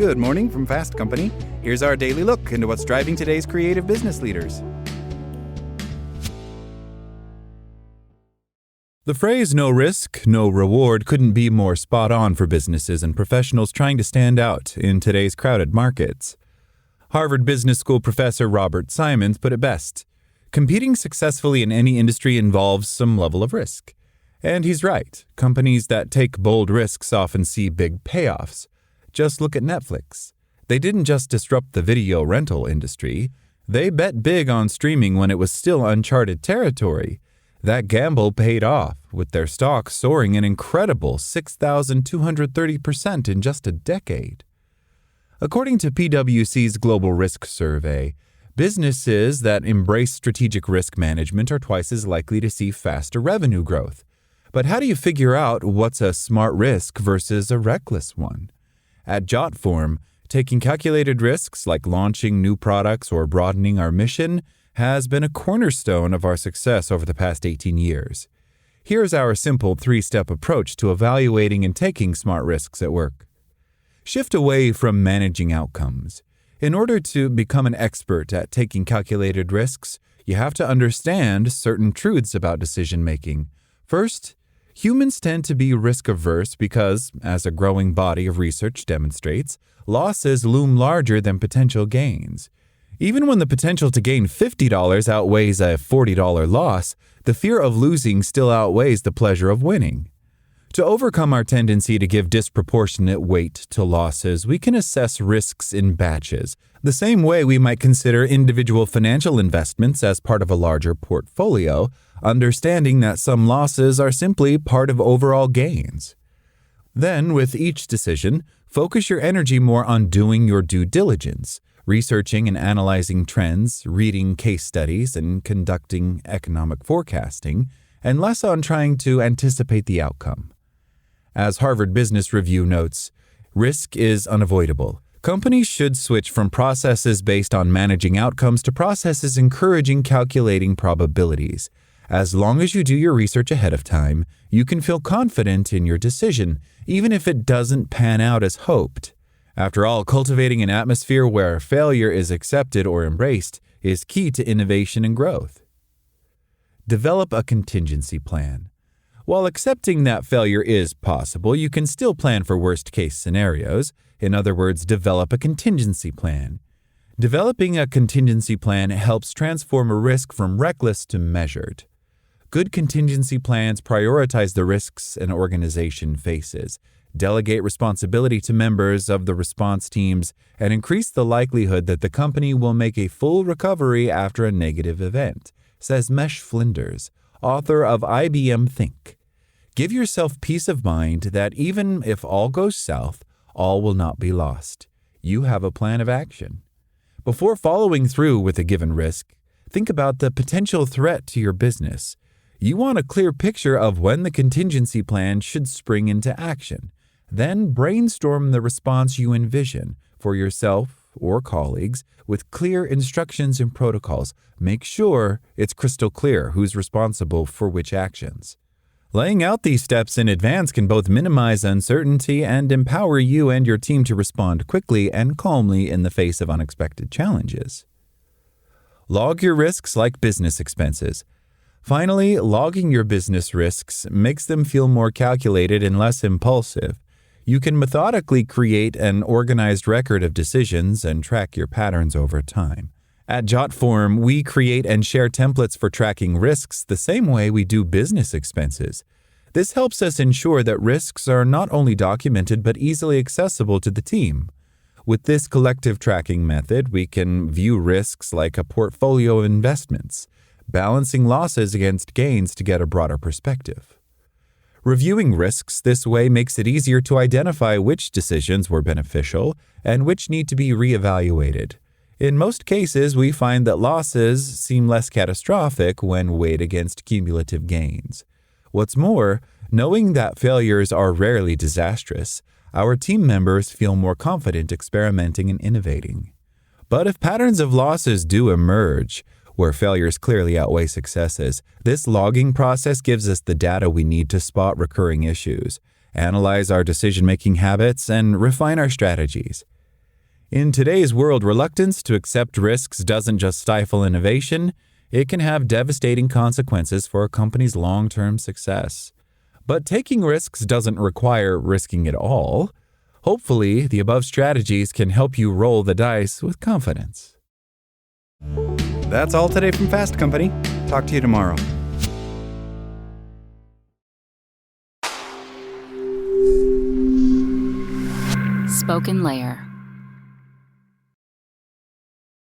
Good morning from Fast Company. Here's our daily look into what's driving today's creative business leaders. The phrase "no risk, no reward" couldn't be more spot on for businesses and professionals trying to stand out in today's crowded markets. Harvard Business School professor Robert Simons put it best: competing successfully in any industry involves some level of risk. And he's right. Companies that take bold risks often see big payoffs. Just look at Netflix. They didn't just disrupt the video rental industry. They bet big on streaming when it was still uncharted territory. That gamble paid off, with their stock soaring an incredible 6,230% in just a decade. According to PwC's Global Risk Survey, businesses that embrace strategic risk management are twice as likely to see faster revenue growth. But how do you figure out what's a smart risk versus a reckless one? At JotForm, taking calculated risks like launching new products or broadening our mission has been a cornerstone of our success over the past 18 years. Here's our simple 3-step approach to evaluating and taking smart risks at work. Shift away from managing outcomes. In order to become an expert at taking calculated risks, you have to understand certain truths about decision-making. First, humans tend to be risk-averse because, as a growing body of research demonstrates, losses loom larger than potential gains. Even when the potential to gain $50 outweighs a $40 loss, the fear of losing still outweighs the pleasure of winning. To overcome our tendency to give disproportionate weight to losses, we can assess risks in batches, the same way we might consider individual financial investments as part of a larger portfolio, understanding that some losses are simply part of overall gains. Then, with each decision, focus your energy more on doing your due diligence, researching and analyzing trends, reading case studies, and conducting economic forecasting, and less on trying to anticipate the outcome. As Harvard Business Review notes, risk is unavoidable. Companies should switch from processes based on managing outcomes to processes encouraging calculating probabilities. As long as you do your research ahead of time, you can feel confident in your decision, even if it doesn't pan out as hoped. After all, cultivating an atmosphere where failure is accepted or embraced is key to innovation and growth. Develop a contingency plan. While accepting that failure is possible, you can still plan for worst-case scenarios. In other words, develop a contingency plan. Developing a contingency plan helps transform a risk from reckless to measured. Good contingency plans prioritize the risks an organization faces, delegate responsibility to members of the response teams, and increase the likelihood that the company will make a full recovery after a negative event, says Mesh Flinders, author of IBM Think. Give yourself peace of mind that even if all goes south, all will not be lost. You have a plan of action. Before following through with a given risk, think about the potential threat to your business. You want a clear picture of when the contingency plan should spring into action. Then brainstorm the response you envision for yourself or colleagues with clear instructions and protocols. Make sure it's crystal clear who's responsible for which actions. Laying out these steps in advance can both minimize uncertainty and empower you and your team to respond quickly and calmly in the face of unexpected challenges. Log your risks like business expenses. Finally, logging your business risks makes them feel more calculated and less impulsive. You can methodically create an organized record of decisions and track your patterns over time. At JotForm, we create and share templates for tracking risks the same way we do business expenses. This helps us ensure that risks are not only documented but easily accessible to the team. With this collective tracking method, we can view risks like a portfolio of investments, balancing losses against gains to get a broader perspective. Reviewing risks this way makes it easier to identify which decisions were beneficial and which need to be reevaluated. In most cases, we find that losses seem less catastrophic when weighed against cumulative gains. What's more, knowing that failures are rarely disastrous, our team members feel more confident experimenting and innovating. But if patterns of losses do emerge, where failures clearly outweigh successes, this logging process gives us the data we need to spot recurring issues, analyze our decision-making habits, and refine our strategies. In today's world, reluctance to accept risks doesn't just stifle innovation, it can have devastating consequences for a company's long-term success. But taking risks doesn't require risking it all. Hopefully, the above strategies can help you roll the dice with confidence. That's all today from Fast Company. Talk to you tomorrow. Spoken Layer.